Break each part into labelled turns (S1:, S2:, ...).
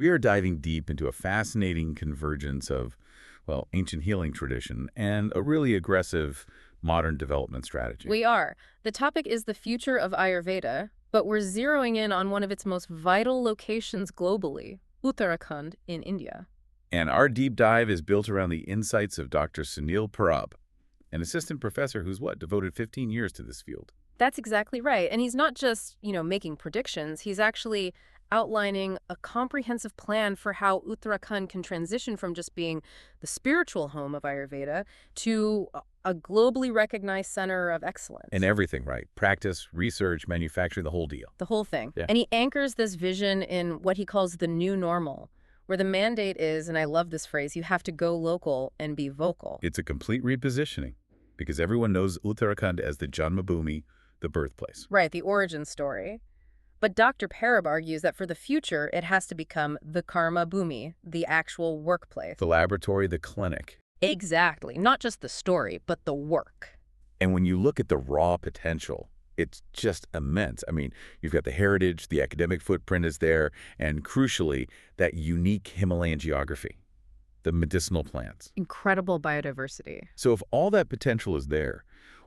S1: We are diving deep into a fascinating convergence of, well, ancient healing tradition and a really aggressive modern development strategy.
S2: We are. The topic is the future of Ayurveda, but we're zeroing in on one of its most vital locations globally, Uttarakhand in India.
S1: And our deep dive is built around the insights of Dr. Sunil Parab, an assistant professor who's, devoted 15 years to this field.
S2: That's exactly right. And he's not just, making predictions. He's actually outlining a comprehensive plan for how Uttarakhand can transition from just being the spiritual home of Ayurveda to a globally recognized center of excellence.
S1: And everything, right? Practice, research, manufacturing, the whole deal.
S2: The whole thing.
S1: Yeah.
S2: And he anchors this vision in what he calls the new normal, where the mandate is, and I love this phrase, you have to go local and be vocal.
S1: It's a complete repositioning because everyone knows Uttarakhand as the Janmabhoomi, the birthplace.
S2: Right, the origin story. But Dr. Parab argues that for the future, it has to become the karma bhumi, the actual workplace.
S1: The laboratory, the clinic.
S2: Exactly. Not just the story, but the work.
S1: And when you look at the raw potential, it's just immense. I mean, you've got the heritage, the academic footprint is there, and crucially, that unique Himalayan geography, the medicinal plants.
S2: Incredible biodiversity.
S1: So if all that potential is there,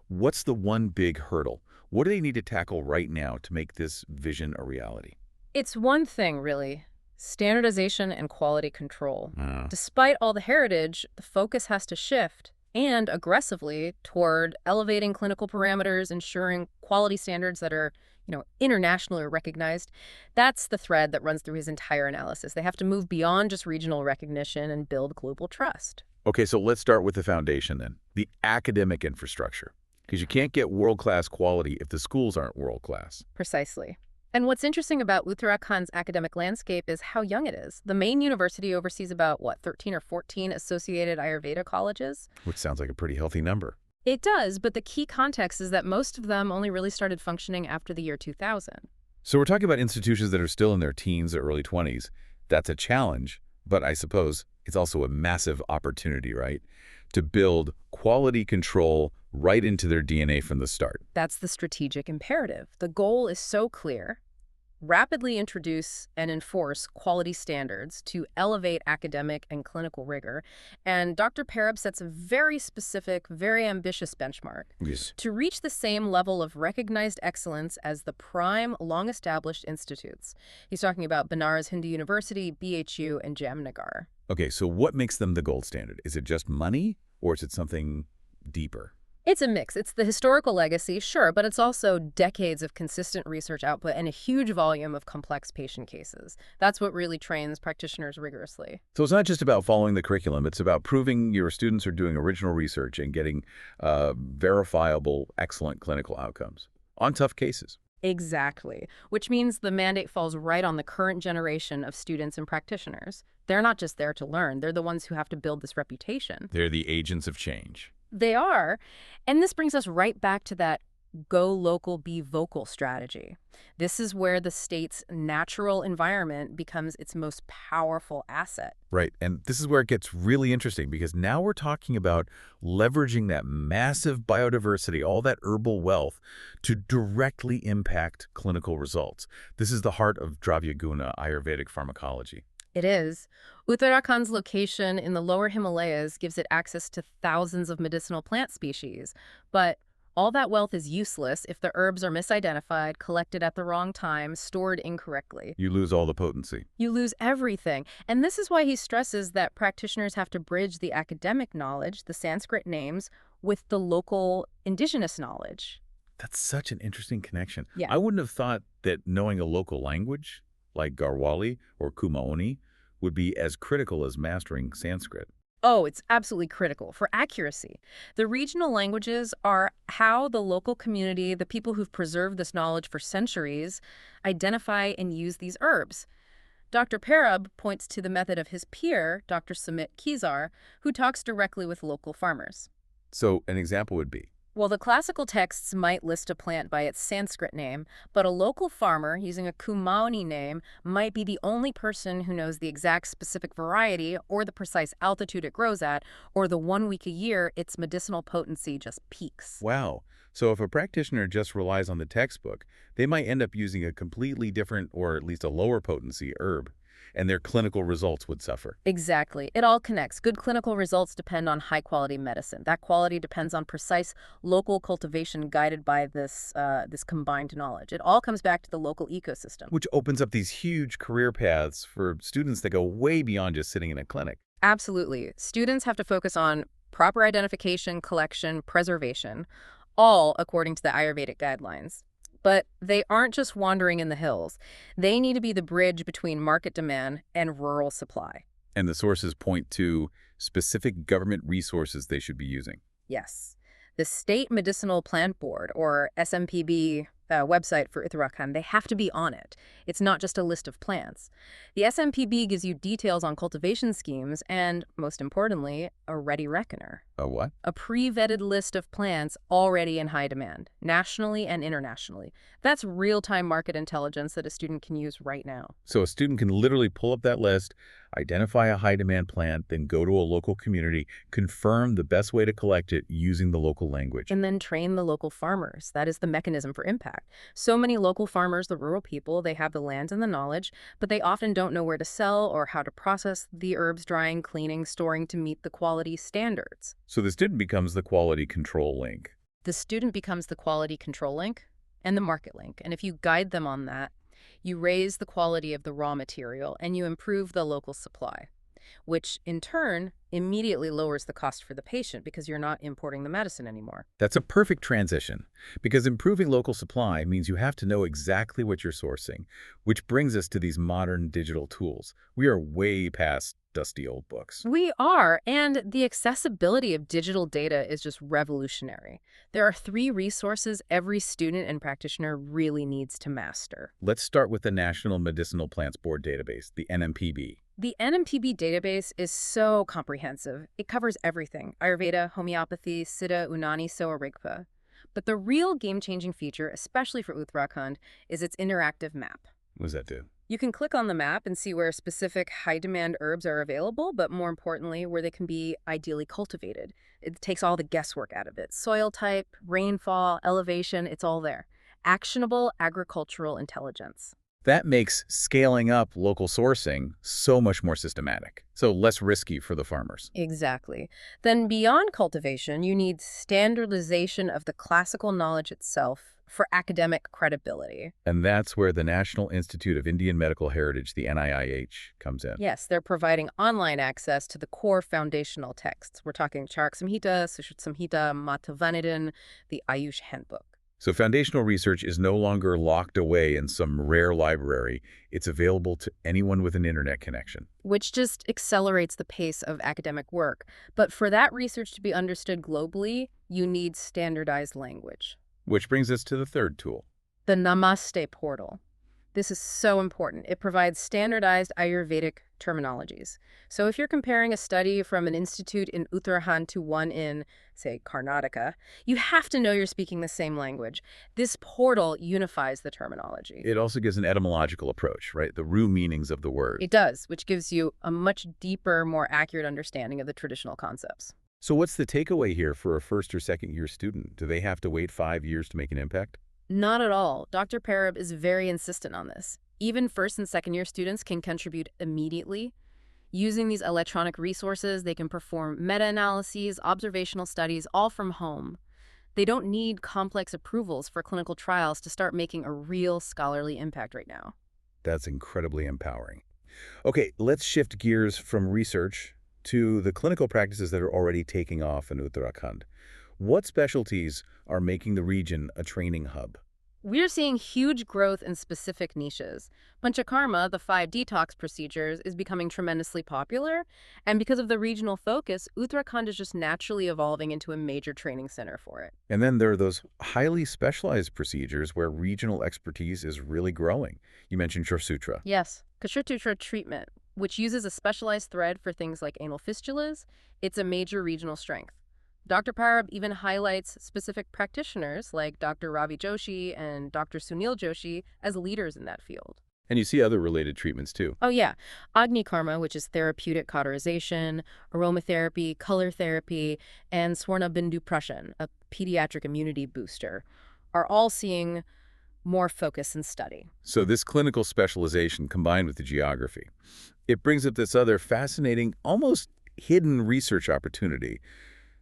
S1: what's the one big hurdle? What do they need to tackle right now to make this vision a reality?
S2: It's one thing, really. Standardization and quality control.
S1: Ah.
S2: Despite all the heritage, the focus has to shift, and aggressively, toward elevating clinical parameters, ensuring quality standards that are, internationally recognized. That's the thread that runs through his entire analysis. They have to move beyond just regional recognition and build global trust.
S1: Okay, so let's start with the foundation then, the academic infrastructure. Because you can't get world-class quality if the schools aren't world-class.
S2: Precisely. And what's interesting about Uttarakhand's academic landscape is how young it is. The main university oversees about, 13 or 14 associated Ayurveda colleges?
S1: Which sounds like a pretty healthy number.
S2: It does, but the key context is that most of them only really started functioning after the year 2000.
S1: So we're talking about institutions that are still in their teens or early 20s. That's a challenge, but I suppose it's also a massive opportunity, right? To build quality control right into their DNA from the start.
S2: That's the strategic imperative. The goal is so clear. Rapidly introduce and enforce quality standards to elevate academic and clinical rigor. And Dr. Parab sets a very specific, very ambitious benchmark.
S1: Yes.
S2: To reach the same level of recognized excellence as the prime, long-established institutes. He's talking about Banaras Hindu University, BHU, and Jamnagar.
S1: Okay, so what makes them the gold standard? Is it just money, or is it something deeper?
S2: It's a mix. It's the historical legacy, sure, but it's also decades of consistent research output and a huge volume of complex patient cases. That's what really trains practitioners rigorously.
S1: So it's not just about following the curriculum. It's about proving your students are doing original research and getting verifiable, excellent clinical outcomes on tough cases.
S2: Exactly, which means the mandate falls right on the current generation of students and practitioners. They're not just there to learn. They're the ones who have to build this reputation.
S1: They're the agents of change.
S2: They are. And this brings us right back to that go local, be vocal strategy. This is where the state's natural environment becomes its most powerful asset.
S1: Right, and this is where it gets really interesting because now we're talking about leveraging that massive biodiversity, all that herbal wealth, to directly impact clinical results. This is the heart of Dravyaguna Ayurvedic pharmacology.
S2: It is. Uttarakhand's location in the lower Himalayas gives it access to thousands of medicinal plant species. But all that wealth is useless if the herbs are misidentified, collected at the wrong time, stored incorrectly.
S1: You lose all the potency.
S2: You lose everything. And this is why he stresses that practitioners have to bridge the academic knowledge, the Sanskrit names, with the local indigenous knowledge.
S1: That's such an interesting connection.
S2: Yeah.
S1: I wouldn't have thought that knowing a local language, like Garhwali or Kumaoni, would be as critical as mastering Sanskrit.
S2: Oh, it's absolutely critical for accuracy. The regional languages are how the local community, the people who've preserved this knowledge for centuries, identify and use these herbs. Dr. Parab points to the method of his peer, Dr. Sumit Kizar, who talks directly with local farmers.
S1: So an example would be?
S2: Well, the classical texts might list a plant by its Sanskrit name, but a local farmer using a Kumaoni name might be the only person who knows the exact specific variety or the precise altitude it grows at, or the 1 week a year its medicinal potency just peaks.
S1: Wow. So if a practitioner just relies on the textbook, they might end up using a completely different or at least a lower potency herb. and their clinical results would suffer.
S2: Exactly. It all connects. Good clinical results depend on high-quality medicine. That quality depends on precise local cultivation guided by this combined knowledge. It all comes back to the local ecosystem.
S1: Which opens up these huge career paths for students that go way beyond just sitting in a clinic.
S2: Absolutely. Students have to focus on proper identification, collection, preservation, all according to the Ayurvedic guidelines. But they aren't just wandering in the hills. They need to be the bridge between market demand and rural supply.
S1: And the sources point to specific government resources they should be using.
S2: Yes. The State Medicinal Plant Board, or SMPB, website for Uttarakhand, they have to be on it. It's not just a list of plants. The SMPB gives you details on cultivation schemes and, most importantly, a ready reckoner.
S1: A what?
S2: A pre-vetted list of plants already in high demand, nationally and internationally. That's real-time market intelligence that a student can use right now.
S1: So a student can literally pull up that list, identify a high-demand plant, then go to a local community, confirm the best way to collect it using the local language.
S2: And then train the local farmers. That is the mechanism for impact. So many local farmers, the rural people, they have the land and the knowledge, but they often don't know where to sell or how to process the herbs, drying, cleaning, storing to meet the quality standards.
S1: So the student becomes the quality control link.
S2: The student becomes the quality control link and the market link. And if you guide them on that, you raise the quality of the raw material and you improve the local supply, which in turn immediately lowers the cost for the patient because you're not importing the medicine anymore.
S1: That's a perfect transition, because improving local supply means you have to know exactly what you're sourcing, which brings us to these modern digital tools. We are way past dusty old books.
S2: We are, and the accessibility of digital data is just revolutionary. There are 3 resources every student and practitioner really needs to master.
S1: Let's start with the National Medicinal Plants Board database, the NMPB.
S2: The NMPB database is so comprehensive. It covers everything: Ayurveda, homeopathy, Siddha, Unani, Soa, Rigpa. But the real game-changing feature, especially for Uttarakhand, is its interactive map.
S1: What does that do?
S2: You can click on the map and see where specific high-demand herbs are available, but more importantly, where they can be ideally cultivated. It takes all the guesswork out of it. Soil type, rainfall, elevation, it's all there. Actionable agricultural intelligence.
S1: That makes scaling up local sourcing so much more systematic, so less risky for the farmers.
S2: Exactly. Then beyond cultivation, you need standardization of the classical knowledge itself for academic credibility.
S1: And that's where the National Institute of Indian Medical Heritage, the NIIH, comes in.
S2: Yes, they're providing online access to the core foundational texts. We're talking Charak Samhita, Sushruta Samhita, Matavanidan, the Ayush Handbook.
S1: So foundational research is no longer locked away in some rare library. It's available to anyone with an internet connection.
S2: Which just accelerates the pace of academic work. But for that research to be understood globally, you need standardized language.
S1: Which brings us to the third tool.
S2: The Namaste portal. This is so important. It provides standardized Ayurvedic terminologies. So if you're comparing a study from an institute in Uttarakhand to one in, say, Karnataka, you have to know you're speaking the same language. This portal unifies the terminology.
S1: It also gives an etymological approach, right? The root meanings of the word.
S2: It does, which gives you a much deeper, more accurate understanding of the traditional concepts.
S1: So what's the takeaway here for a first or second year student? Do they have to wait 5 years to make an impact?
S2: Not at all. Dr. Parab is very insistent on this. Even first and second year students can contribute immediately. Using these electronic resources, they can perform meta-analyses, observational studies, all from home. They don't need complex approvals for clinical trials to start making a real scholarly impact right now.
S1: That's incredibly empowering. Okay, let's shift gears from research to the clinical practices that are already taking off in Uttarakhand. What specialties are making the region a training hub?
S2: We're seeing huge growth in specific niches. Panchakarma, the 5 detox procedures, is becoming tremendously popular, and because of the regional focus, Uttarakhand is just naturally evolving into a major training center for it.
S1: And then there are those highly specialized procedures where regional expertise is really growing. You mentioned Shorsutra.
S2: Yes, Kashurtutra treatment, which uses a specialized thread for things like anal fistulas, it's a major regional strength. Dr. Parab even highlights specific practitioners like Dr. Ravi Joshi and Dr. Sunil Joshi as leaders in that field.
S1: And you see other related treatments too.
S2: Oh yeah, Agni Karma, which is therapeutic cauterization, aromatherapy, color therapy, and Swarna Bindu Prashan, a pediatric immunity booster, are all seeing more focus and study.
S1: So this clinical specialization combined with the geography, it brings up this other fascinating, almost hidden research opportunity,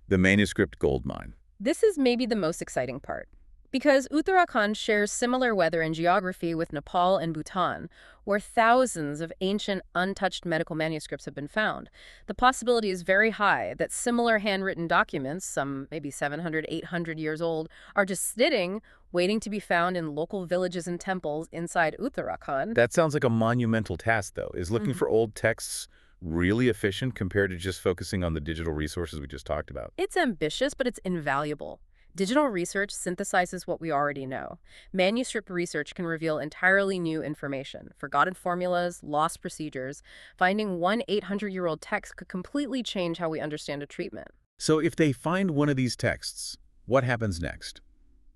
S1: the manuscript goldmine.
S2: This is maybe the most exciting part. Because Uttarakhand shares similar weather and geography with Nepal and Bhutan, where thousands of ancient, untouched medical manuscripts have been found. The possibility is very high that similar handwritten documents, some maybe 700, 800 years old, are just sitting, waiting to be found in local villages and temples inside Uttarakhand.
S1: That sounds like a monumental task, though. Is looking
S2: Mhm.
S1: for old texts really efficient compared to just focusing on the digital resources we just talked about?
S2: It's ambitious, but it's invaluable. Digital research synthesizes what we already know. Manuscript research can reveal entirely new information, forgotten formulas, lost procedures. Finding one 800-year-old text could completely change how we understand a treatment.
S1: So if they find one of these texts, what happens next?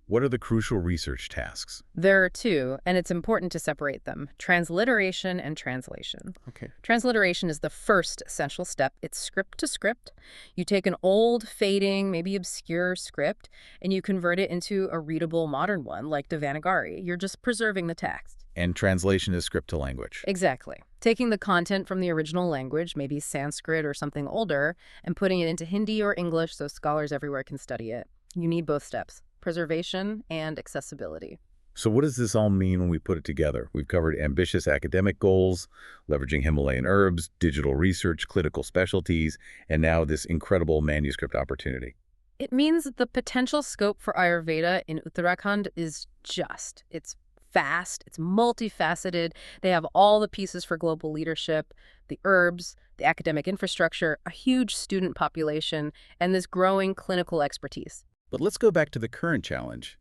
S1: What are the crucial research tasks?
S2: There are two, and it's important to separate them: transliteration and translation.
S1: Okay.
S2: Transliteration is the first essential step. It's script to script. You take an old, fading, maybe obscure script, and you convert it into a readable modern one, like Devanagari. You're just preserving the text.
S1: And translation is script to language.
S2: Exactly. Taking the content from the original language, maybe Sanskrit or something older, and putting it into Hindi or English so scholars everywhere can study it. You need both steps: preservation and accessibility.
S1: So what does this all mean when we put it together? We've covered ambitious academic goals, leveraging Himalayan herbs, digital research, clinical specialties, and now this incredible manuscript opportunity.
S2: It means that the potential scope for Ayurveda in Uttarakhand is just. It's vast, it's multifaceted. They have all the pieces for global leadership: the herbs, the academic infrastructure, a huge student population, and this growing clinical expertise.
S1: But let's go back to the current challenge.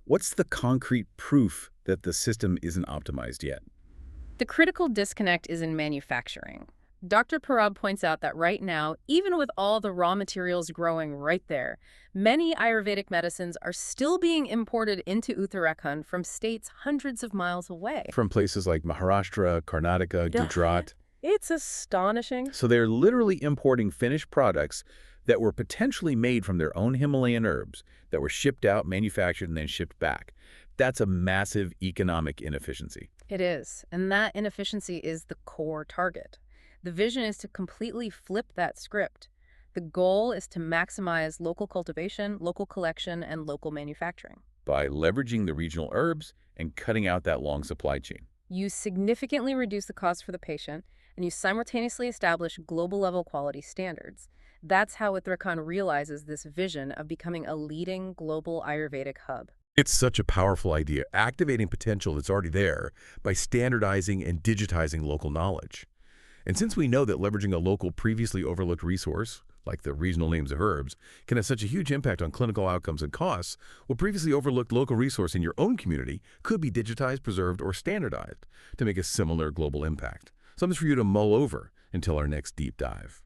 S1: What's the concrete proof that the system isn't optimized yet?
S2: The critical disconnect is in manufacturing. Dr. Parab points out that right now, even with all the raw materials growing right there, many Ayurvedic medicines are still being imported into Uttarakhand from states hundreds of miles away.
S1: From places like Maharashtra, Karnataka,
S2: Yeah.
S1: Gujarat.
S2: It's astonishing.
S1: So they're literally importing finished products that were potentially made from their own Himalayan herbs that were shipped out, manufactured, and then shipped back. That's a massive economic inefficiency.
S2: It is, and that inefficiency is the core target. The vision is to completely flip that script. The goal is to maximize local cultivation, local collection, and local manufacturing.
S1: By leveraging the regional herbs and cutting out that long supply chain.
S2: You significantly reduce the cost for the patient, and you simultaneously establish global-level quality standards. That's how Uttarakhand realizes this vision of becoming a leading global Ayurvedic hub.
S1: It's such a powerful idea, activating potential that's already there by standardizing and digitizing local knowledge. And since we know that leveraging a local previously overlooked resource, like the regional names of herbs, can have such a huge impact on clinical outcomes and costs, what previously overlooked local resource in your own community could be digitized, preserved, or standardized to make a similar global impact. Something for you to mull over until our next deep dive.